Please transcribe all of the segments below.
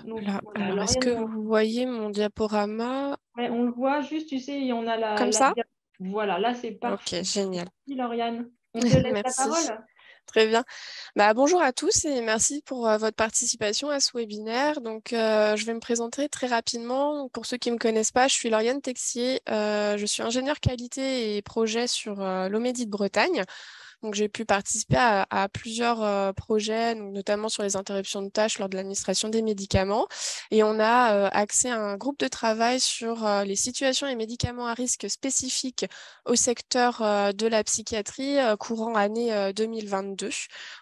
Donc voilà, Alors, est-ce que Lauriane, vous voyez mon diaporama ouais, on le voit juste, tu sais, on a comme ça? voilà, là c'est Ok, parfait. génial. Merci Lauriane. On te laisse la Merci. parole. Très bien. Bonjour à tous et merci pour votre participation à ce webinaire. Je vais me présenter très rapidement. Pour ceux qui ne me connaissent pas, je suis Lauriane Texier. Je suis ingénieure qualité et projet sur l'Omédie de Bretagne. Donc, j'ai pu participer à plusieurs projets, donc notamment sur les interruptions de tâches lors de l'administration des médicaments. Et on a accès à un groupe de travail sur les situations et médicaments à risque spécifiques au secteur de la psychiatrie courant année 2022,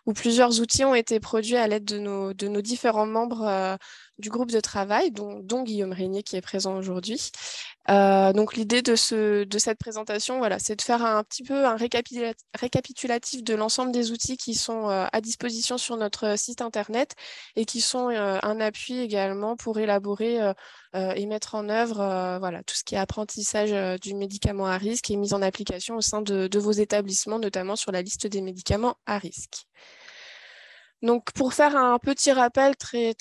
où plusieurs outils ont été produits à l'aide de nos différents membres du groupe de travail, dont Guillaume Régnier qui est présent aujourd'hui. Donc l'idée de cette présentation, voilà, c'est de faire un petit peu un récapitulatif de l'ensemble des outils qui sont à disposition sur notre site internet et qui sont un appui également pour élaborer et mettre en œuvre voilà, tout ce qui est apprentissage du médicament à risque et mise en application au sein de vos établissements, notamment sur la liste des médicaments à risque. Donc, pour faire un petit rappel très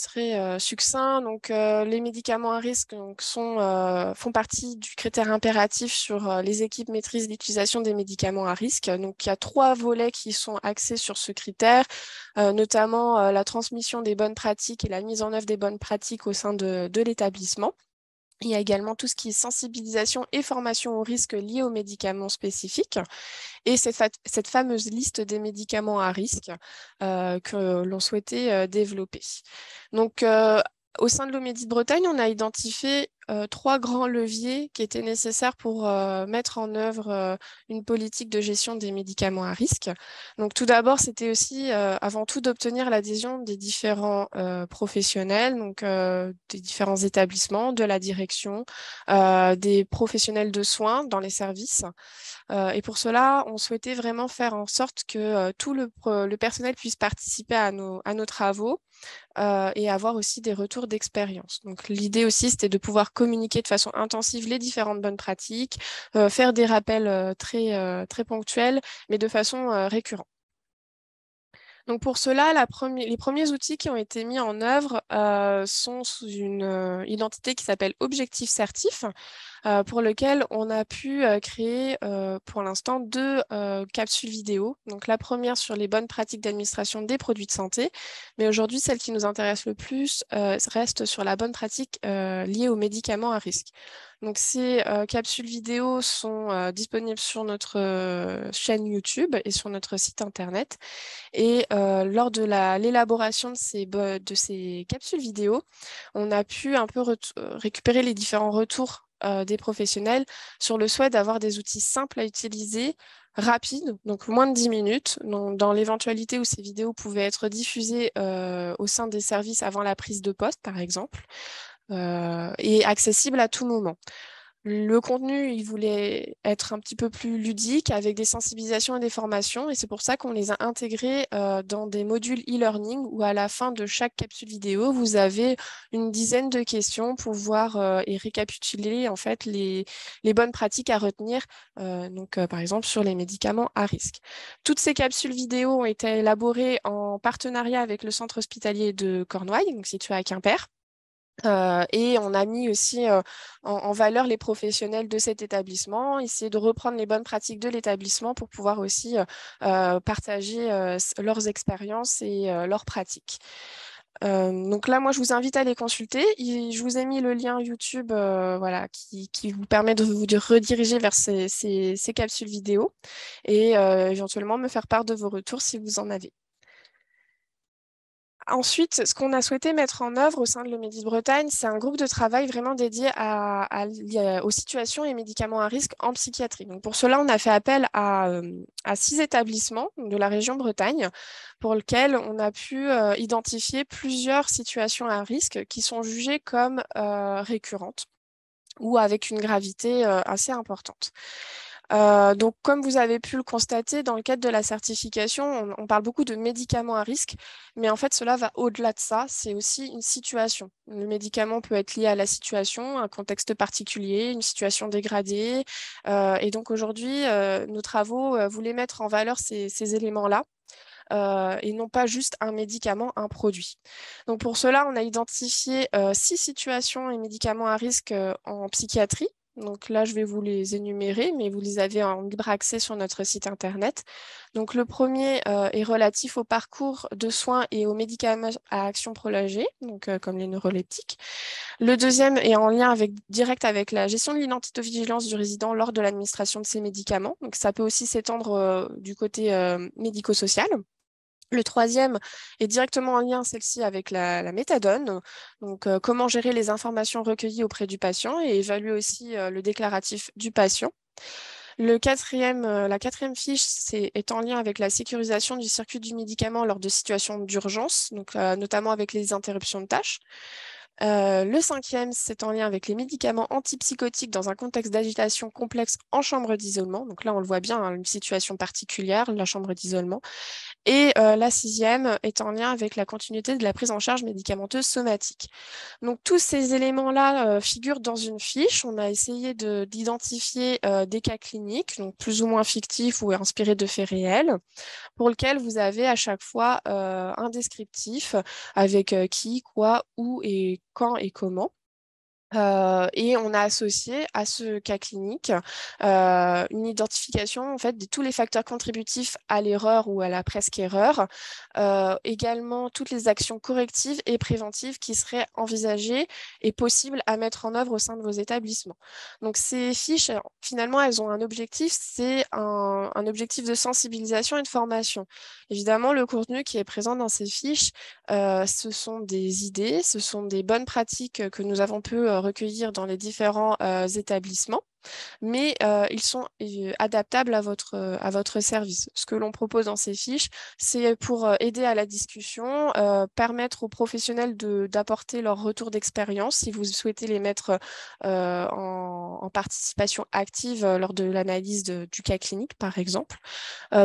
succinct, les médicaments à risque font partie du critère impératif sur les équipes maîtrisent l'utilisation des médicaments à risque. Donc, il y a 3 volets qui sont axés sur ce critère, notamment la transmission des bonnes pratiques et la mise en œuvre des bonnes pratiques au sein de l'établissement. Il y a également tout ce qui est sensibilisation et formation aux risques liés aux médicaments spécifiques et cette fameuse liste des médicaments à risque que l'on souhaitait développer. Donc, au sein de l'Omédie de Bretagne, on a identifié 3 grands leviers qui étaient nécessaires pour mettre en œuvre une politique de gestion des médicaments à risque. Donc, tout d'abord, c'était aussi avant tout d'obtenir l'adhésion des différents professionnels, des différents établissements, de la direction, des professionnels de soins dans les services. Et pour cela, on souhaitait vraiment faire en sorte que tout le personnel puisse participer à nos travaux et avoir aussi des retours d'expérience. Donc l'idée aussi, c'était de pouvoir communiquer de façon intensive les différentes bonnes pratiques, faire des rappels très ponctuels, mais de façon récurrente. Donc pour cela, les premiers outils qui ont été mis en œuvre sont sous une identité qui s'appelle Objectif Certif, pour lequel on a pu créer pour l'instant 2 capsules vidéo. Donc la première sur les bonnes pratiques d'administration des produits de santé, mais aujourd'hui celle qui nous intéresse le plus reste sur la bonne pratique liée aux médicaments à risque. Donc ces capsules vidéo sont disponibles sur notre chaîne YouTube et sur notre site internet. Et lors de l'élaboration de ces capsules vidéo, on a pu un peu récupérer les différents retours des professionnels sur le souhait d'avoir des outils simples à utiliser, rapides, donc moins de 10 minutes, dans l'éventualité où ces vidéos pouvaient être diffusées au sein des services avant la prise de poste, par exemple, et accessibles à tout moment. Le contenu, il voulait être un petit peu plus ludique avec des sensibilisations et des formations et c'est pour ça qu'on les a intégrés dans des modules e-learning où à la fin de chaque capsule vidéo, vous avez une dizaine de questions pour voir et récapituler en fait les bonnes pratiques à retenir, par exemple sur les médicaments à risque. Toutes ces capsules vidéo ont été élaborées en partenariat avec le centre hospitalier de Cornouailles, donc situé à Quimper. Et on a mis aussi en valeur les professionnels de cet établissement, essayer de reprendre les bonnes pratiques de l'établissement pour pouvoir aussi partager leurs expériences et leurs pratiques. Donc là, moi, je vous invite à les consulter. Je vous ai mis le lien YouTube voilà, qui vous permet de vous rediriger vers ces capsules vidéo et éventuellement me faire part de vos retours si vous en avez. Ensuite, ce qu'on a souhaité mettre en œuvre au sein de l'Omédie de Bretagne, c'est un groupe de travail vraiment dédié aux situations et médicaments à risque en psychiatrie. Donc pour cela, on a fait appel à 6 établissements de la région Bretagne pour lesquels on a pu identifier plusieurs situations à risque qui sont jugées comme récurrentes ou avec une gravité assez importante. Donc, comme vous avez pu le constater, dans le cadre de la certification, on parle beaucoup de médicaments à risque, mais en fait, cela va au-delà de ça. C'est aussi une situation. Le médicament peut être lié à la situation, un contexte particulier, une situation dégradée. Et donc, aujourd'hui, nos travaux voulaient mettre en valeur ces éléments-là et non pas juste un médicament, un produit. Donc pour cela, on a identifié 6 situations et médicaments à risque en psychiatrie. Donc là, je vais vous les énumérer, mais vous les avez en libre accès sur notre site internet. Donc le premier est relatif au parcours de soins et aux médicaments à action prolongée, donc comme les neuroleptiques. Le deuxième est en lien direct avec la gestion de l'identité-vigilance du résident lors de l'administration de ces médicaments. Donc ça peut aussi s'étendre du côté médico-social. Le troisième est directement en lien, celle-ci, avec la méthadone. Donc, comment gérer les informations recueillies auprès du patient et évaluer aussi le déclaratif du patient. La quatrième fiche est en lien avec la sécurisation du circuit du médicament lors de situations d'urgence, donc notamment avec les interruptions de tâches. Le cinquième, c'est en lien avec les médicaments antipsychotiques dans un contexte d'agitation complexe en chambre d'isolement. Donc là, on le voit bien, hein, une situation particulière, la chambre d'isolement. Et la sixième est en lien avec la continuité de la prise en charge médicamenteuse somatique. Donc tous ces éléments-là figurent dans une fiche. On a essayé d'identifier des cas cliniques, donc plus ou moins fictifs ou inspirés de faits réels, pour lesquels vous avez à chaque fois un descriptif avec qui, quoi, où et quand et comment. Et on a associé à ce cas clinique une identification en fait de tous les facteurs contributifs à l'erreur ou à la presque erreur, également toutes les actions correctives et préventives qui seraient envisagées et possibles à mettre en œuvre au sein de vos établissements. Donc ces fiches, finalement, elles ont un objectif, c'est un objectif de sensibilisation et de formation. Évidemment, le contenu qui est présent dans ces fiches, ce sont des idées, ce sont des bonnes pratiques que nous avons pu recueillir dans les différents établissements, mais ils sont adaptables à votre service. Ce que l'on propose dans ces fiches, c'est pour aider à la discussion, permettre aux professionnels d'apporter leur retour d'expérience si vous souhaitez les mettre en participation active lors de l'analyse du cas clinique, par exemple,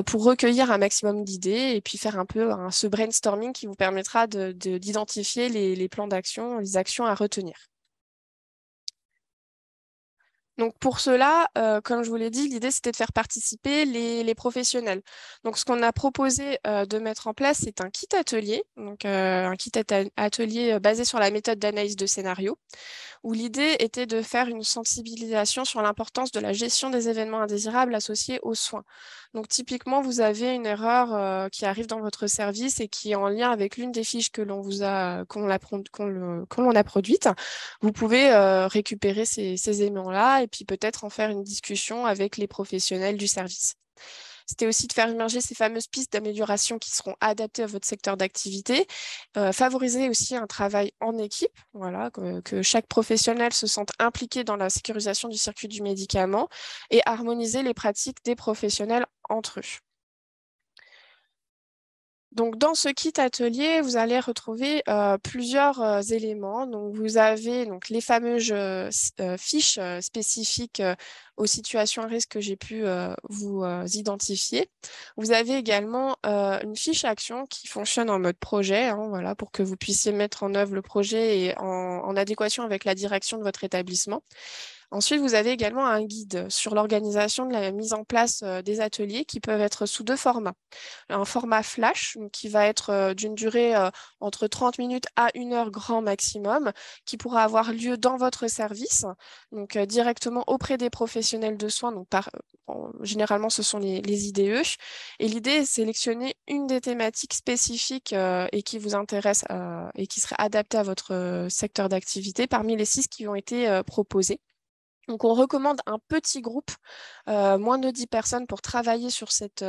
pour recueillir un maximum d'idées et puis faire un peu ce brainstorming qui vous permettra d'identifier les plans d'action, les actions à retenir. Donc pour cela, comme je vous l'ai dit, l'idée c'était de faire participer les professionnels. Donc ce qu'on a proposé de mettre en place, c'est un kit atelier, donc un kit atelier basé sur la méthode d'analyse de scénario, où l'idée était de faire une sensibilisation sur l'importance de la gestion des événements indésirables associés aux soins. Donc typiquement, vous avez une erreur qui arrive dans votre service et qui est en lien avec l'une des fiches que qu'on a produites. Vous pouvez récupérer ces éléments-là et puis peut-être en faire une discussion avec les professionnels du service. C'était aussi de faire émerger ces fameuses pistes d'amélioration qui seront adaptées à votre secteur d'activité, favoriser aussi un travail en équipe, voilà, que chaque professionnel se sente impliqué dans la sécurisation du circuit du médicament et harmoniser les pratiques des professionnels entre eux. Donc, dans ce kit atelier, vous allez retrouver plusieurs éléments. Donc, vous avez donc, les fameuses fiches spécifiques aux situations à risque que j'ai pu vous identifier. Vous avez également une fiche action qui fonctionne en mode projet, hein, voilà, pour que vous puissiez mettre en œuvre le projet et en adéquation avec la direction de votre établissement. Ensuite, vous avez également un guide sur l'organisation de la mise en place des ateliers qui peuvent être sous deux formats. Un format flash qui va être d'une durée entre 30 minutes à 1 heure grand maximum, qui pourra avoir lieu dans votre service, donc directement auprès des professionnels de soins. Donc généralement, ce sont les IDE. Et l'idée est de sélectionner une des thématiques spécifiques et qui vous intéresse et qui serait adaptée à votre secteur d'activité parmi les 6 qui ont été proposés. Donc, on recommande un petit groupe, moins de 10 personnes, pour travailler sur cette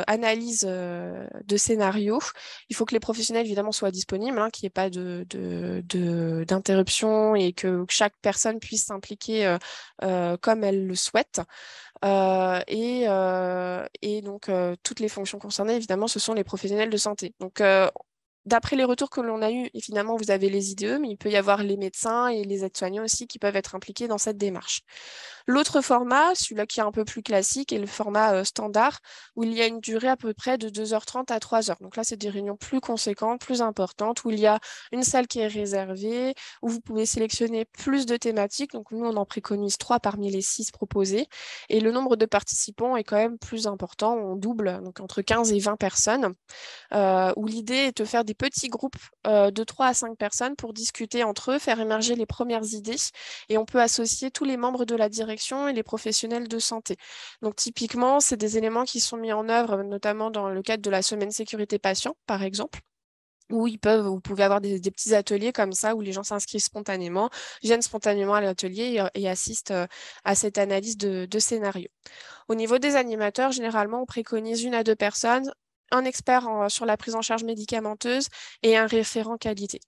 analyse de scénario. Il faut que les professionnels, évidemment, soient disponibles, hein, qu'il n'y ait pas d'interruption et que chaque personne puisse s'impliquer comme elle le souhaite. Et donc, toutes les fonctions concernées, évidemment, ce sont les professionnels de santé. Donc, d'après les retours que l'on a eus, et finalement, vous avez les IDE, mais il peut y avoir les médecins et les aides-soignants aussi qui peuvent être impliqués dans cette démarche. L'autre format, celui-là qui est un peu plus classique, est le format standard, où il y a une durée à peu près de 2h30 à 3h. Donc là, c'est des réunions plus conséquentes, plus importantes, où il y a une salle qui est réservée, où vous pouvez sélectionner plus de thématiques. Donc nous, on en préconise 3 parmi les 6 proposés. Et le nombre de participants est quand même plus important, on double, donc entre 15 et 20 personnes, où l'idée est de faire des petits groupes de 3 à 5 personnes pour discuter entre eux, faire émerger les premières idées. Et on peut associer tous les membres de la direction et les professionnels de santé. Donc typiquement, c'est des éléments qui sont mis en œuvre, notamment dans le cadre de la semaine sécurité patient, par exemple, où vous pouvez avoir des petits ateliers comme ça, où les gens s'inscrivent spontanément, viennent spontanément à l'atelier et assistent à cette analyse de scénario. Au niveau des animateurs, généralement, on préconise 1 à 2 personnes, un expert sur la prise en charge médicamenteuse et un référent qualité.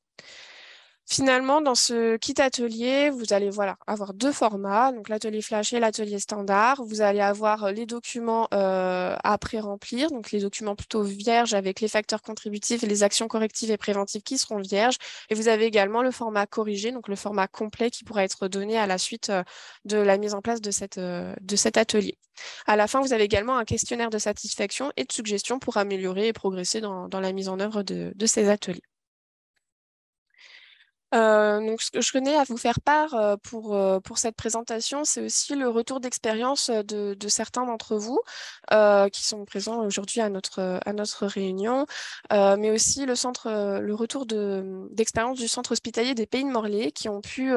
Finalement, dans ce kit atelier, vous allez avoir 2 formats, donc l'atelier flash et l'atelier standard. Vous allez avoir les documents à pré-remplir, donc les documents plutôt vierges avec les facteurs contributifs et les actions correctives et préventives qui seront vierges. Et vous avez également le format corrigé, donc le format complet qui pourra être donné à la suite de la mise en place de cet atelier. À la fin, vous avez également un questionnaire de satisfaction et de suggestions pour améliorer et progresser dans la mise en œuvre de ces ateliers. Donc, ce que je tenais à vous faire part pour cette présentation, c'est aussi le retour d'expérience de certains d'entre vous qui sont présents aujourd'hui à notre réunion, mais aussi le retour d'expérience du centre hospitalier des Pays de Morlaix qui ont pu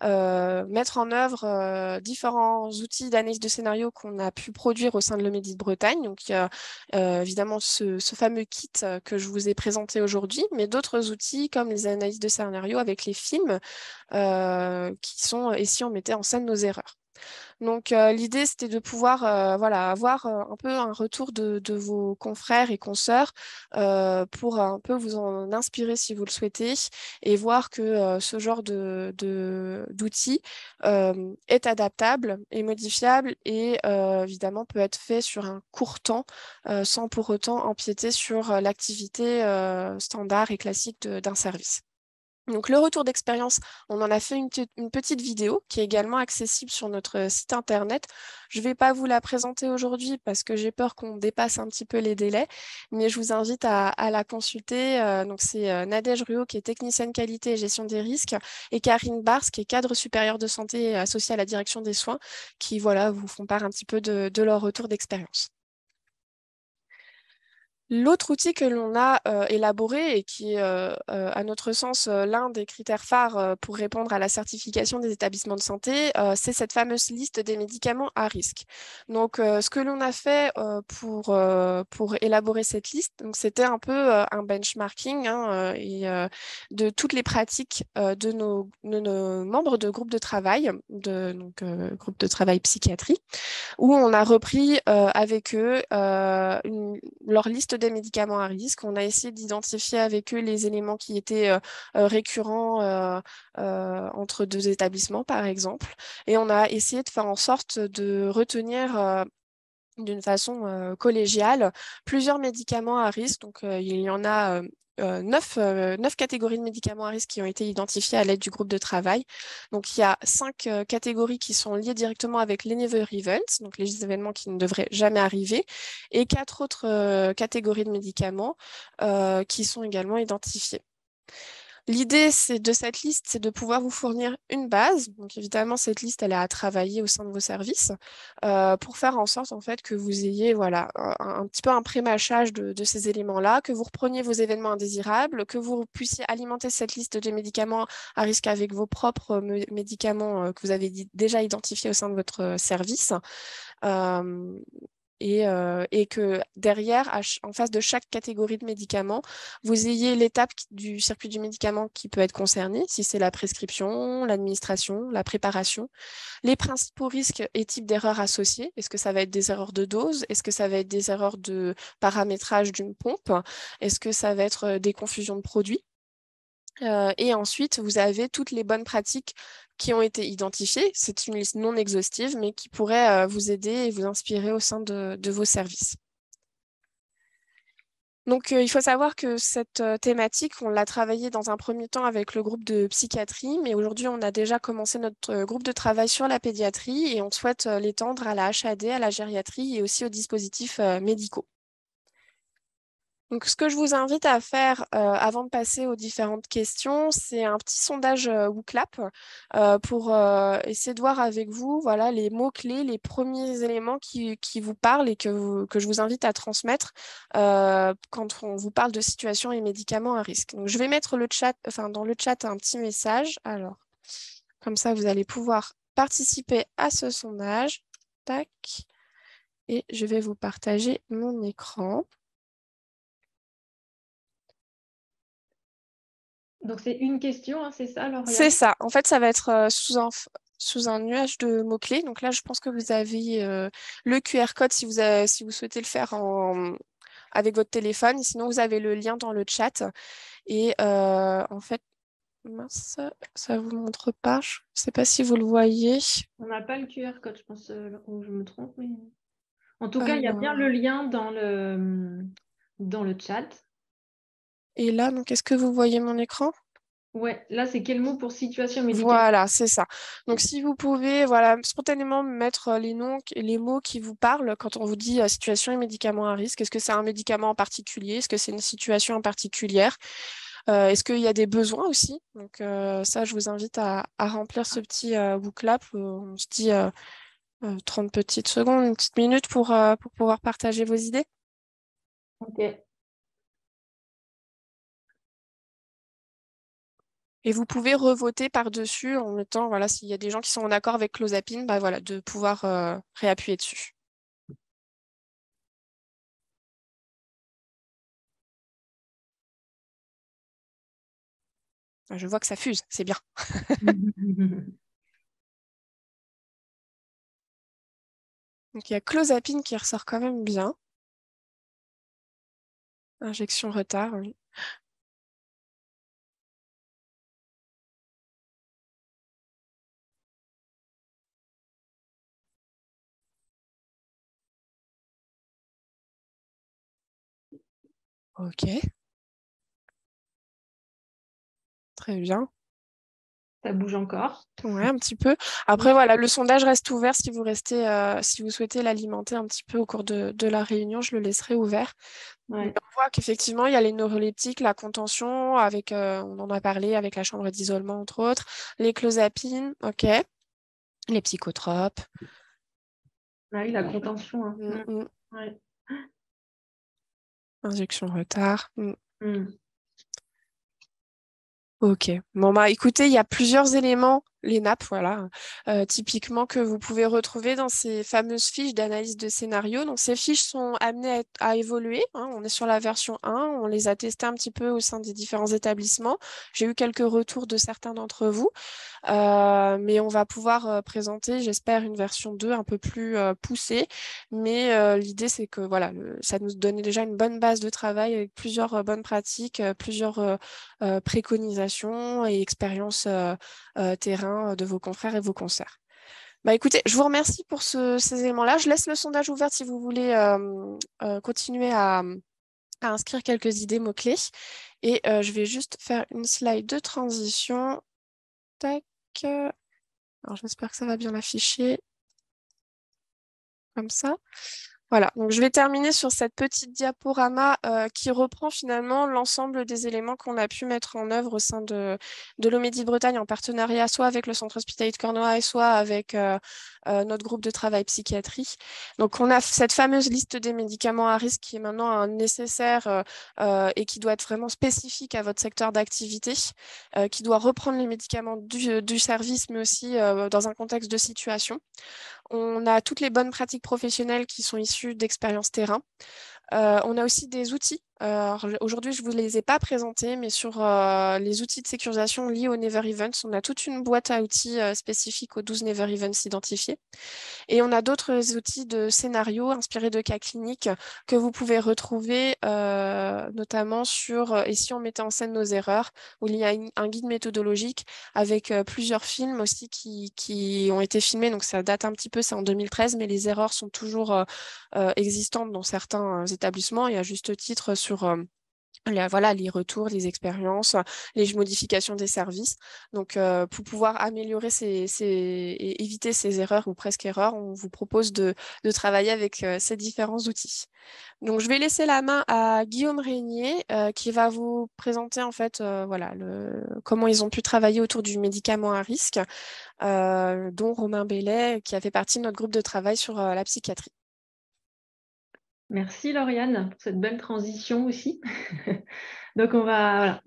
mettre en œuvre différents outils d'analyse de scénario qu'on a pu produire au sein de l'Omedi de Bretagne. Donc, il y a évidemment ce fameux kit que je vous ai présenté aujourd'hui, mais d'autres outils comme les analyses de scénario avec les films qui sont « Et si on mettait en scène nos erreurs ». Donc l'idée, c'était de pouvoir avoir un peu un retour de vos confrères et consoeurs pour un peu vous en inspirer si vous le souhaitez et voir que ce genre d'outils est adaptable et modifiable et évidemment peut être fait sur un court temps sans pour autant empiéter sur l'activité standard et classique d'un service. Donc le retour d'expérience, on en a fait une petite vidéo qui est également accessible sur notre site internet. Je ne vais pas vous la présenter aujourd'hui parce que j'ai peur qu'on dépasse un petit peu les délais, mais je vous invite à la consulter. Donc c'est Nadège Ruot qui est technicienne qualité et gestion des risques et Karine Bars qui est cadre supérieur de santé associé à la direction des soins qui vous font part un petit peu de leur retour d'expérience. L'autre outil que l'on a élaboré et qui est, à notre sens, l'un des critères phares pour répondre à la certification des établissements de santé, c'est cette fameuse liste des médicaments à risque. Donc, ce que l'on a fait pour élaborer cette liste, c'était un peu un benchmarking de toutes les pratiques de nos membres de groupe de travail, groupe de travail psychiatrie, où on a repris avec eux leur liste des médicaments à risque. On a essayé d'identifier avec eux les éléments qui étaient récurrents entre 2 établissements, par exemple. Et on a essayé de faire en sorte de retenir d'une façon collégiale plusieurs médicaments à risque. Donc, il y en a 9 catégories de médicaments à risque qui ont été identifiées à l'aide du groupe de travail. Donc, il y a 5 catégories qui sont liées directement avec les never events, donc les événements qui ne devraient jamais arriver, et 4 autres catégories de médicaments qui sont également identifiées. L'idée de cette liste, c'est de pouvoir vous fournir une base. Donc évidemment, cette liste, elle est à travailler au sein de vos services pour faire en sorte en fait que vous ayez un petit peu un pré-mâchage de ces éléments-là, que vous repreniez vos événements indésirables, que vous puissiez alimenter cette liste de médicaments à risque avec vos propres médicaments que vous avez déjà identifiés au sein de votre service. Et que derrière, en face de chaque catégorie de médicaments, vous ayez l'étape du circuit du médicament qui peut être concernée, si c'est la prescription, l'administration, la préparation, les principaux risques et types d'erreurs associées. Est-ce que ça va être des erreurs de dose? Est-ce que ça va être des erreurs de paramétrage d'une pompe? Est-ce que ça va être des confusions de produits? Et ensuite, vous avez toutes les bonnes pratiques qui ont été identifiées. C'est une liste non exhaustive, mais qui pourrait vous aider et vous inspirer au sein de vos services. Donc, il faut savoir que cette thématique, on l'a travaillée dans un premier temps avec le groupe de psychiatrie, mais aujourd'hui, on a déjà commencé notre groupe de travail sur la pédiatrie et on souhaite l'étendre à la HAD, à la gériatrie et aussi aux dispositifs médicaux. Donc, ce que je vous invite à faire avant de passer aux différentes questions, c'est un petit sondage WooClap pour essayer de voir avec vous voilà, les mots-clés, les premiers éléments qui vous parlent et que je vous invite à transmettre quand on vous parle de situations et médicaments à risque. Donc, je vais mettre dans le chat un petit message. Alors, comme ça, vous allez pouvoir participer à ce sondage. Tac. Et je vais vous partager mon écran. Donc, c'est une question, hein, c'est ça, C'est Lauriane? ça. En fait, ça va être sous un nuage de mots-clés. Donc là, je pense que vous avez le QR code si vous souhaitez le faire avec votre téléphone. Sinon, vous avez le lien dans le chat. Et en fait, mince, ça vous montre pas. Je ne sais pas si vous le voyez. On n'a pas le QR code, je pense, ou je me trompe, mais... En tout cas, il y a bien Alors, le lien dans le chat. et là, donc, est-ce que vous voyez mon écran? Ouais, là, c'est quel mot pour situation médicale? Voilà, c'est ça. Donc, si vous pouvez, voilà, spontanément mettre les noms, les mots qui vous parlent quand on vous dit situation et médicament à risque. Est-ce que c'est un médicament en particulier? Est-ce que c'est une situation en particulière? Est-ce qu'il y a des besoins aussi? Donc, ça, je vous invite à remplir ce petit booklap. On se dit 30 petites secondes, une petite minute pour pouvoir partager vos idées. Ok. Et vous pouvez revoter par-dessus en mettant, voilà, s'il y a des gens qui sont en accord avec clozapine, bah voilà, de pouvoir réappuyer dessus. Je vois que ça fuse, c'est bien. Donc il y a clozapine qui ressort quand même bien. Injection retard, oui. Ok, très bien. Ça bouge encore. Ouais, un petit peu. Après, voilà, le sondage reste ouvert si vous souhaitez l'alimenter un petit peu au cours de la réunion, je le laisserai ouvert. Mais Ouais. on voit qu'effectivement, il y a les neuroleptiques, la contention, avec, on en a parlé avec la chambre d'isolement, entre autres, les clozapines, ok, les psychotropes. Ah oui, la contention, hein. Mm, mm. Ouais. Injection retard. Mm. Mm. Ok. Bon, bah écoutez, il y a plusieurs éléments, les nappes, voilà, typiquement que vous pouvez retrouver dans ces fameuses fiches d'analyse de scénario. Donc, ces fiches sont amenées à évoluer, hein. On est sur la version 1, on les a testées un petit peu au sein des différents établissements. J'ai eu quelques retours de certains d'entre vous. Mais on va pouvoir présenter, j'espère, une version 2 un peu plus poussée. Mais l'idée, c'est que voilà, ça nous donnait déjà une bonne base de travail avec plusieurs bonnes pratiques, plusieurs préconisations et expériences terrain de vos confrères et vos consoeurs. Bah écoutez, je vous remercie pour ces éléments-là. Je laisse le sondage ouvert si vous voulez continuer à inscrire quelques idées mots-clés. Et je vais juste faire une slide de transition. Tac. Alors, j'espère que ça va bien l'afficher comme ça. Voilà, donc je vais terminer sur cette petite diaporama qui reprend finalement l'ensemble des éléments qu'on a pu mettre en œuvre au sein de l'Omédie Bretagne en partenariat soit avec le Centre hospitalier de Cornouailles, soit avec notre groupe de travail psychiatrie. Donc on a cette fameuse liste des médicaments à risque qui est maintenant un nécessaire et qui doit être vraiment spécifique à votre secteur d'activité, qui doit reprendre les médicaments du service, mais aussi dans un contexte de situation. On a toutes les bonnes pratiques professionnelles qui sont issues d'expériences terrain. On a aussi des outils. Aujourd'hui, je ne vous les ai pas présentés, mais sur les outils de sécurisation liés aux Never Events, on a toute une boîte à outils spécifique aux 12 Never Events identifiés. Et on a d'autres outils de scénarios inspirés de cas cliniques que vous pouvez retrouver notamment sur Et si on mettait en scène nos erreurs, où il y a un guide méthodologique avec plusieurs films aussi qui ont été filmés. Donc ça date un petit peu, c'est en 2013, mais les erreurs sont toujours existantes dans certains établissements et à juste titre sur les retours, les expériences, les modifications des services. Donc, pour pouvoir améliorer et éviter ces erreurs ou presque erreurs, on vous propose de travailler avec ces différents outils. Donc, je vais laisser la main à Guillaume Régnier, qui va vous présenter en fait comment ils ont pu travailler autour du médicament à risque, dont Romain Bellet, qui a fait partie de notre groupe de travail sur la psychiatrie. Merci Lauriane pour cette belle transition aussi. Donc on va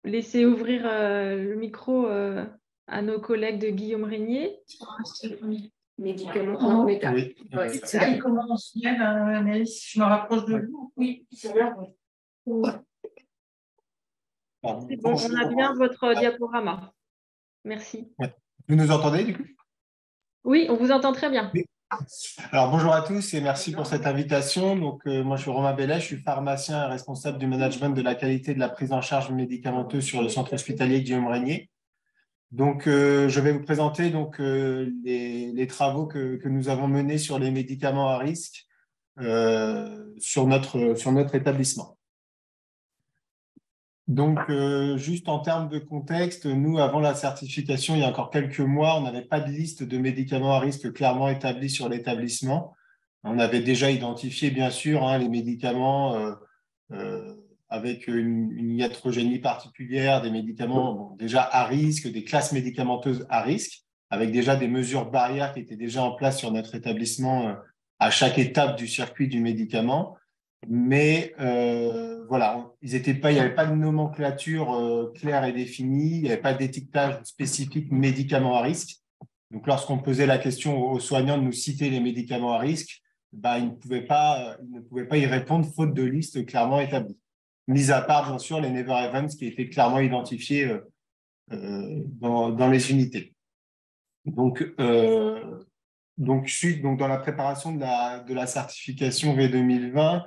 laisser ouvrir le micro à nos collègues de Guillaume Régnier. Médicaments. Oui. C'est qui commence bien, Anaïs? Je me rapproche de vous. Oui, c'est bien. C'est bon, on a bien votre diaporama. Merci. Vous nous entendez du coup? Oui, on vous entend très bien. Oui. Alors bonjour à tous et merci pour cette invitation. Donc moi je suis Romain Bellet, je suis pharmacien et responsable du management de la qualité de la prise en charge médicamenteuse sur le centre hospitalier Guillaume Régnier. Donc je vais vous présenter donc les travaux que nous avons menés sur les médicaments à risque sur notre établissement. Donc, juste en termes de contexte, nous, avant la certification, il y a encore quelques mois, on n'avait pas de liste de médicaments à risque clairement établie sur l'établissement. On avait déjà identifié, bien sûr, les médicaments avec une iatrogénie particulière, des médicaments déjà à risque, des classes médicamenteuses à risque, avec déjà des mesures barrières qui étaient déjà en place sur notre établissement à chaque étape du circuit du médicament. Mais voilà, il n'y avait pas de nomenclature claire et définie, il n'y avait pas d'étiquetage spécifique médicaments à risque. Donc, lorsqu'on posait la question aux soignants de nous citer les médicaments à risque, ils ne pouvaient pas y répondre faute de liste clairement établie. Mis à part, bien sûr, les Never Events qui étaient clairement identifiés dans les unités. Donc, dans la préparation de la certification V2020,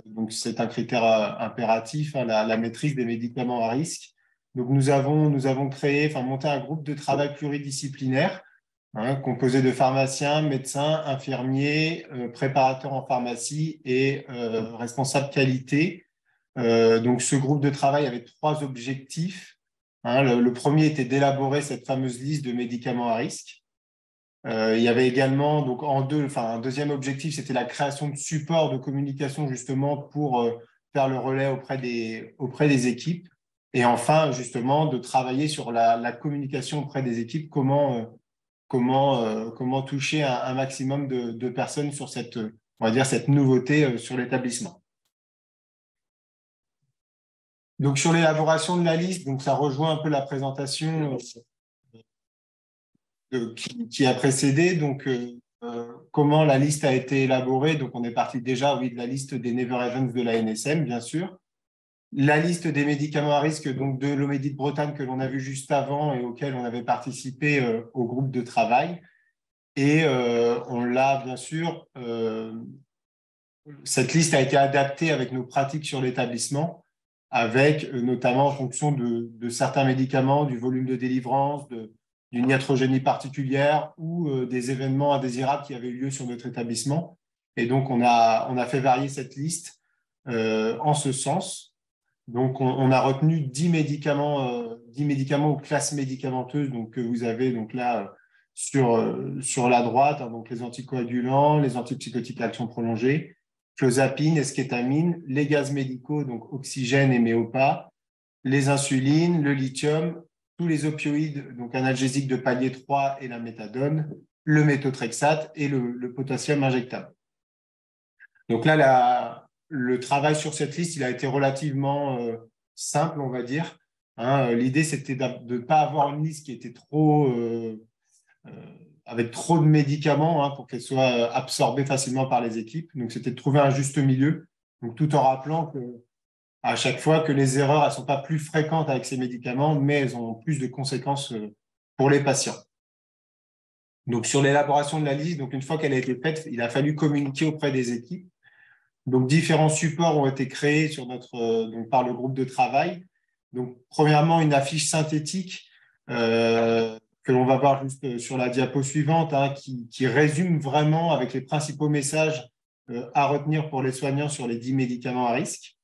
donc c'est un critère impératif, la maîtrise des médicaments à risque. Donc nous avons monté un groupe de travail pluridisciplinaire composé de pharmaciens, médecins, infirmiers, préparateurs en pharmacie et responsables qualité. Donc ce groupe de travail avait 3 objectifs. Le premier était d'élaborer cette fameuse liste de médicaments à risque. Il y avait également, donc un deuxième objectif, c'était la création de supports de communication justement pour faire le relais auprès des équipes. Et enfin, justement, de travailler sur la communication auprès des équipes, comment toucher un maximum de personnes sur cette nouveauté sur l'établissement. Donc, sur l'élaboration de la liste, donc ça rejoint un peu la présentation qui a précédé. Donc, comment la liste a été élaborée? Donc, on est parti déjà, de la liste des Never Events de la NSM, bien sûr. La liste des médicaments à risque donc de l'Omédie de Bretagne que l'on a vu juste avant et auquel on avait participé au groupe de travail. Et on l'a, bien sûr, cette liste a été adaptée avec nos pratiques sur l'établissement, avec notamment en fonction de certains médicaments, du volume de délivrance, d'une iatrogénie particulière ou des événements indésirables qui avaient eu lieu sur notre établissement. Et donc, on a fait varier cette liste en ce sens. Donc, on a retenu 10 médicaments ou classes médicamenteuses donc, que vous avez donc, là sur la droite, donc les anticoagulants, les antipsychotiques à action prolongée, clozapine, eskétamine, les gaz médicaux, donc oxygène et méopa, les insulines, le lithium, tous les opioïdes, donc analgésiques de palier 3 et la méthadone, le méthotrexate et le potassium injectable. Donc là, le travail sur cette liste, il a été relativement simple, on va dire. L'idée, c'était de ne pas avoir une liste qui était avec trop de médicaments pour qu'elle soit absorbée facilement par les équipes. Donc, c'était de trouver un juste milieu, donc, tout en rappelant à chaque fois que les erreurs ne sont pas plus fréquentes avec ces médicaments, mais elles ont plus de conséquences pour les patients. Donc, sur l'élaboration de la liste, donc, une fois qu'elle a été faite, il a fallu communiquer auprès des équipes. Donc, différents supports ont été créés par le groupe de travail. Donc, premièrement, une affiche synthétique que l'on va voir juste sur la diapo suivante, qui résume vraiment avec les principaux messages à retenir pour les soignants sur les 10 médicaments à risque.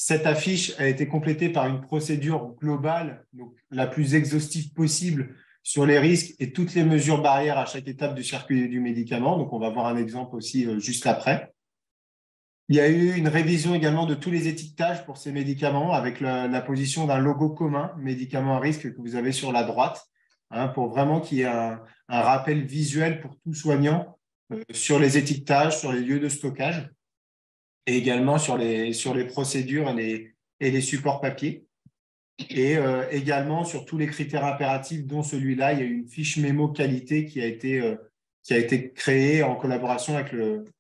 Cette affiche a été complétée par une procédure globale, donc la plus exhaustive possible sur les risques et toutes les mesures barrières à chaque étape du circuit du médicament. Donc, on va voir un exemple aussi juste après. Il y a eu une révision également de tous les étiquetages pour ces médicaments avec la position d'un logo commun, médicament à risque, que vous avez sur la droite, hein, pour vraiment qu'il y ait un rappel visuel pour tout soignant sur les étiquetages, sur les lieux de stockage et également sur les procédures et les supports papier. Et également sur tous les critères impératifs, dont celui-là, il y a une fiche mémo qualité qui a été créée en collaboration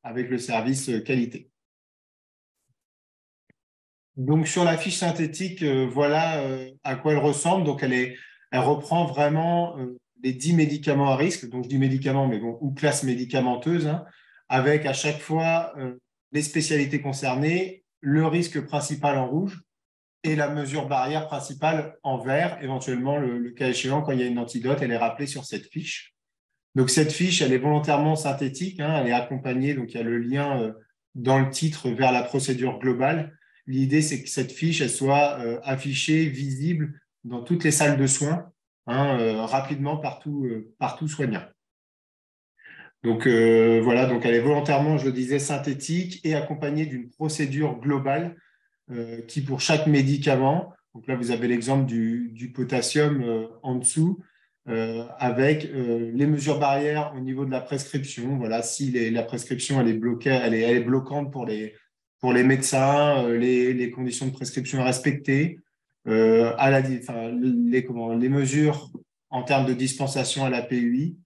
avec le service qualité. Donc, sur la fiche synthétique, voilà à quoi elle ressemble. Donc, elle reprend vraiment les 10 médicaments à risque. Donc, je dis médicaments, mais bon, ou classes médicamenteuses, hein, avec à chaque fois les spécialités concernées, le risque principal en rouge et la mesure barrière principale en vert. Éventuellement, le cas échéant, quand il y a une antidote, elle est rappelée sur cette fiche. Donc, cette fiche, elle est volontairement synthétique, hein, elle est accompagnée, donc il y a le lien dans le titre vers la procédure globale. L'idée, c'est que cette fiche, elle soit affichée, visible dans toutes les salles de soins, hein, rapidement par tout soignant. Donc, voilà, donc elle est volontairement, je le disais, synthétique et accompagnée d'une procédure globale qui, pour chaque médicament, donc là, vous avez l'exemple du potassium en dessous, avec les mesures barrières au niveau de la prescription. Voilà, si la prescription elle est bloquée, elle est bloquante pour les médecins, les conditions de prescription à respecter, les mesures en termes de dispensation à la PUI,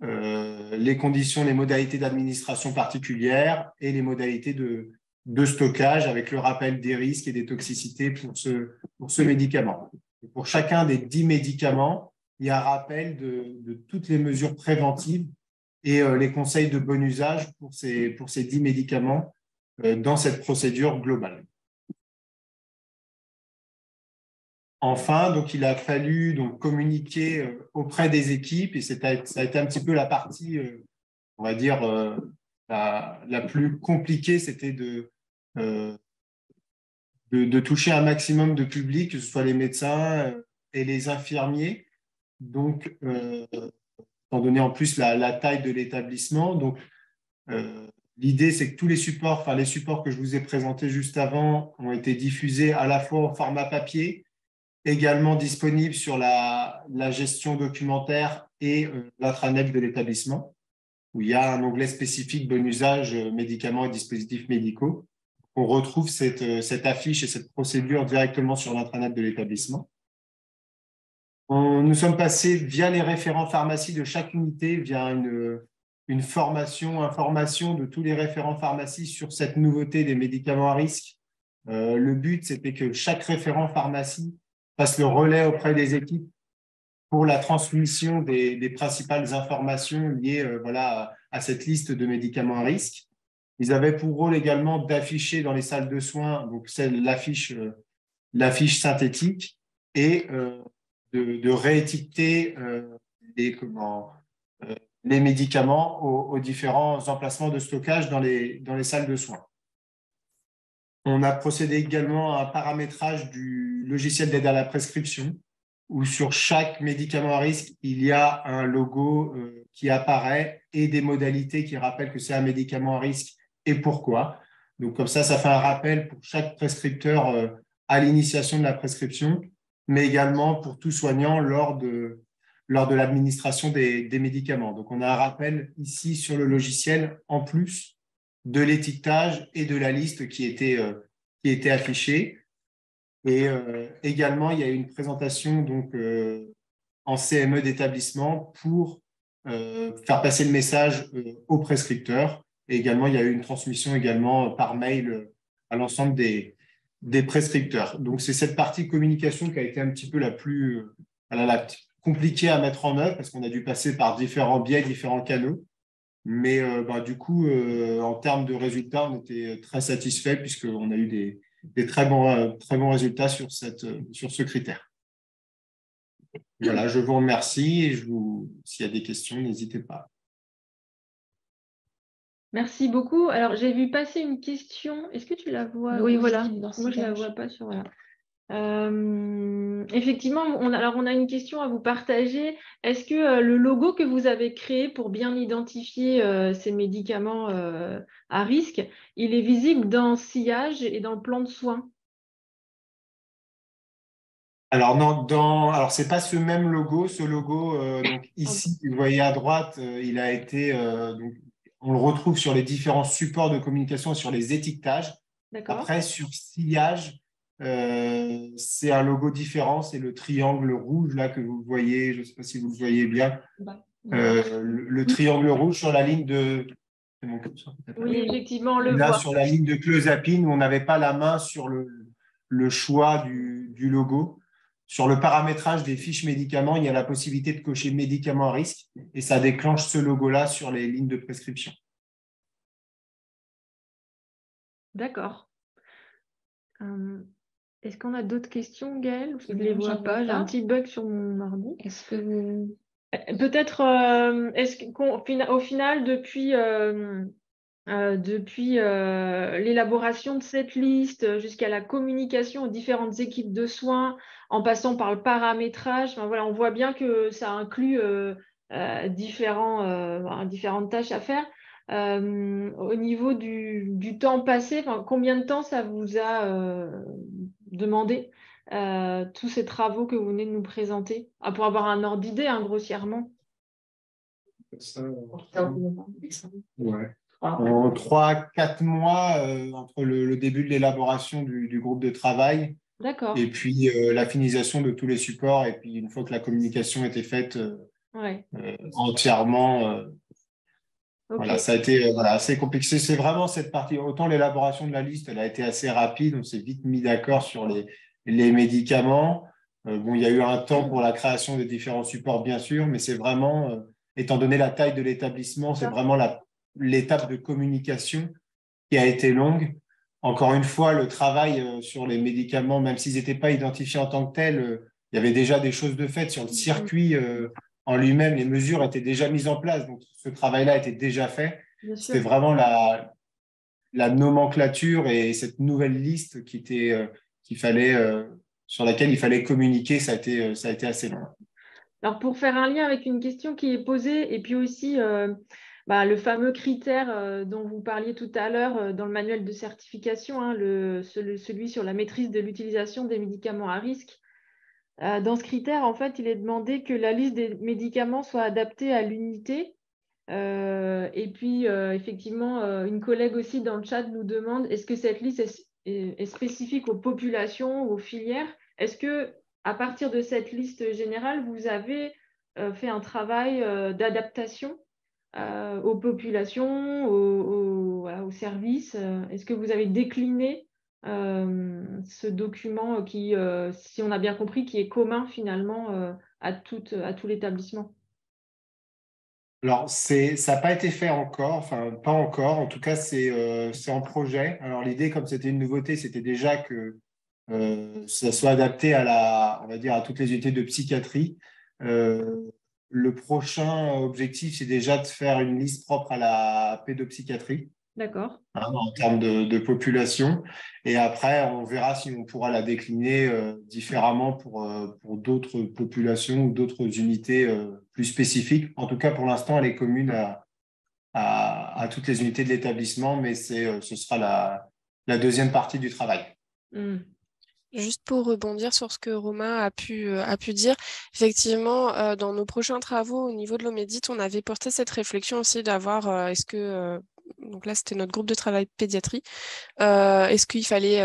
les conditions, les modalités d'administration particulières et les modalités de stockage avec le rappel des risques et des toxicités pour ce médicament. Et pour chacun des 10 médicaments, il y a un rappel de toutes les mesures préventives et les conseils de bon usage pour ces 10 médicaments dans cette procédure globale. Enfin, donc, il a fallu donc, communiquer auprès des équipes et ça a été un petit peu la partie, on va dire, la plus compliquée, c'était de toucher un maximum de public, que ce soit les médecins et les infirmiers. Donc, étant donné en plus la taille de l'établissement, donc l'idée, c'est que tous les supports que je vous ai présentés juste avant ont été diffusés à la fois au format papier, également disponibles sur la gestion documentaire et l'intranet de l'établissement, où il y a un onglet spécifique bon usage médicaments et dispositifs médicaux. On retrouve cette affiche et cette procédure directement sur l'intranet de l'établissement. Nous sommes passés via les référents pharmacie de chaque unité, via une information de tous les référents pharmacie sur cette nouveauté des médicaments à risque. Le but, c'était que chaque référent pharmacie fasse le relais auprès des équipes pour la transmission des principales informations liées à cette liste de médicaments à risque. Ils avaient pour rôle également d'afficher dans les salles de soins donc l'affiche synthétique et de réétiqueter les médicaments aux différents emplacements de stockage dans les salles de soins. On a procédé également à un paramétrage du logiciel d'aide à la prescription, où sur chaque médicament à risque, il y a un logo qui apparaît et des modalités qui rappellent que c'est un médicament à risque et pourquoi. Donc, comme ça fait un rappel pour chaque prescripteur à l'initiation de la prescription, mais également pour tout soignant lors de l'administration des médicaments. Donc, on a un rappel ici sur le logiciel en plus de l'étiquetage et de la liste qui était affichée. Et également, il y a eu une présentation donc, en CME d'établissement pour faire passer le message aux prescripteurs. Et également, il y a eu une transmission également par mail à l'ensemble des prescripteurs. Donc, c'est cette partie communication qui a été un petit peu la plus compliquée à mettre en œuvre parce qu'on a dû passer par différents biais, différents canaux. Mais du coup, en termes de résultats, on était très satisfaits puisqu'on a eu des très bons résultats sur ce critère. Voilà, je vous remercie et s'il y a des questions, n'hésitez pas. Merci beaucoup. Alors, j'ai vu passer une question. Est-ce que tu la vois? Oui, voilà. Moi, je ne la vois pas sur... Voilà. Effectivement, on a une question à vous partager. Est-ce que le logo que vous avez créé pour bien identifier ces médicaments à risque, il est visible dans Sillage et dans le plan de soins? Alors, non, alors c'est pas ce même logo. Ce logo, donc ici, vous voyez à droite, il a été, donc, on le retrouve sur les différents supports de communication, sur les étiquetages. D'accord. Après, sur Sillage, c'est un logo différent. C'est le triangle rouge là que vous voyez. Je ne sais pas si vous le voyez bien. Le triangle rouge sur la ligne de. C'est mon curseur, peut-être. Oui, effectivement, on le Là, voit. sur la ligne de clozapine, où on n'avait pas la main sur le choix du logo. Sur le paramétrage des fiches médicaments, il y a la possibilité de cocher médicaments à risque et ça déclenche ce logo-là sur les lignes de prescription. D'accord. Est-ce qu'on a d'autres questions, Gaëlle? Je ne les vois pas. J'ai un petit bug sur mon ordi. Est-ce que vous... Peut-être, au final, depuis l'élaboration de cette liste jusqu'à la communication aux différentes équipes de soins, en passant par le paramétrage, enfin, voilà, on voit bien que ça inclut différentes tâches à faire. Au niveau du temps passé, combien de temps ça vous a demandé tous ces travaux que vous venez de nous présenter, pour avoir un ordre d'idée, hein, grossièrement? Ouais. En 3-4 mois entre le début de l'élaboration du groupe de travail D'accord. et puis la finalisation de tous les supports et puis une fois que la communication était faite Ouais. entièrement, Ok. voilà, ça a été assez compliqué. C'est vraiment cette partie, autant l'élaboration de la liste, elle a été assez rapide, on s'est vite mis d'accord sur les médicaments. Bon, il y a eu un temps pour la création des différents supports, bien sûr, mais c'est vraiment, étant donné la taille de l'établissement, c'est vraiment l'étape de communication qui a été longue. Encore une fois, le travail sur les médicaments, même s'ils n'étaient pas identifiés en tant que tels, il y avait déjà des choses de fait sur le circuit en lui-même. Les mesures étaient déjà mises en place, donc ce travail-là était déjà fait. C'était vraiment la nomenclature et cette nouvelle liste sur laquelle il fallait communiquer. Ça a été assez long. Alors, pour faire un lien avec une question qui est posée, et puis aussi le fameux critère dont vous parliez tout à l'heure dans le manuel de certification, hein, celui sur la maîtrise de l'utilisation des médicaments à risque. Dans ce critère, en fait, il est demandé que la liste des médicaments soit adaptée à l'unité. Et puis, effectivement, une collègue aussi dans le chat nous demande, est-ce que cette liste est spécifique aux populations ou aux filières? Est-ce que, à partir de cette liste générale, vous avez fait un travail d'adaptation aux populations, aux services? Est-ce que vous avez décliné ce document qui, si on a bien compris, qui est commun finalement à tout l'établissement? Alors, ça n'a pas été fait encore, enfin, pas encore. En tout cas, c'est en projet. Alors, l'idée, comme c'était une nouveauté, c'était déjà que ça soit adapté on va dire, à toutes les unités de psychiatrie. Le prochain objectif, c'est déjà de faire une liste propre à la pédopsychiatrie. D'accord. En termes de population. Et après, on verra si on pourra la décliner différemment pour d'autres populations ou d'autres unités plus spécifiques. En tout cas, pour l'instant, elle est commune à toutes les unités de l'établissement, mais ce sera la deuxième partie du travail. Juste pour rebondir sur ce que Romain a pu dire, effectivement, dans nos prochains travaux au niveau de l'Omédit, on avait porté cette réflexion aussi d'avoir, est-ce que, donc là c'était notre groupe de travail pédiatrie, est-ce qu'il fallait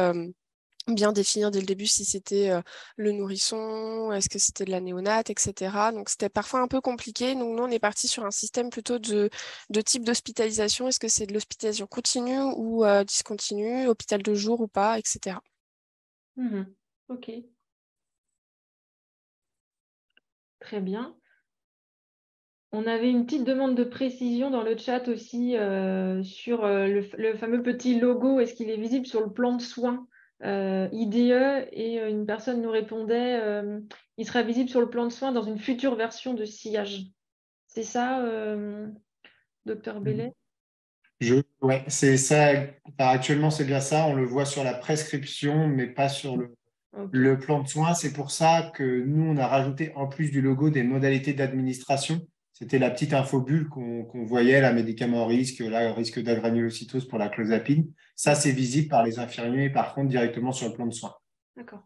bien définir dès le début si c'était le nourrisson, est-ce que c'était de la néonate, etc. Donc c'était parfois un peu compliqué. Donc nous, on est parti sur un système plutôt de type d'hospitalisation. Est-ce que c'est de l'hospitalisation continue ou discontinue, hôpital de jour ou pas, etc. Ok. Très bien. On avait une petite demande de précision dans le chat aussi sur le fameux petit logo. Est-ce qu'il est visible sur le plan de soins IDE? Et une personne nous répondait, il sera visible sur le plan de soins dans une future version de Sillage. C'est ça, docteur Bellet? Ouais, c'est ça. Enfin, actuellement, c'est bien ça. On le voit sur la prescription, mais pas sur le plan de soins. C'est pour ça que nous, on a rajouté en plus du logo des modalités d'administration. C'était la petite infobulle qu'on voyait, la médicament à risque, là, risque d'agranulocytose pour la clozapine. Ça, c'est visible par les infirmiers, par contre, directement sur le plan de soins. D'accord.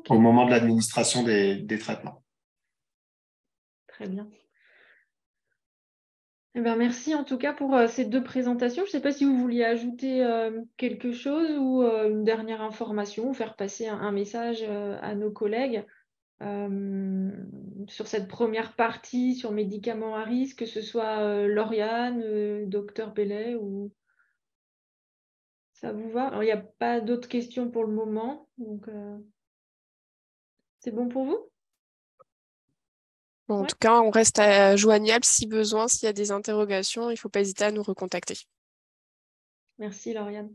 Au moment de l'administration des traitements. Très bien. Eh ben, merci en tout cas pour ces 2 présentations. Je ne sais pas si vous vouliez ajouter quelque chose ou une dernière information, ou faire passer un message à nos collègues sur cette première partie sur médicaments à risque, que ce soit Lauriane, docteur Bellet, ou ça vous va? Alors, il n'y a pas d'autres questions pour le moment, donc c'est bon pour vous? En Ouais. tout cas, on reste joignable si besoin, s'il y a des interrogations, il ne faut pas hésiter à nous recontacter. Merci Lauriane.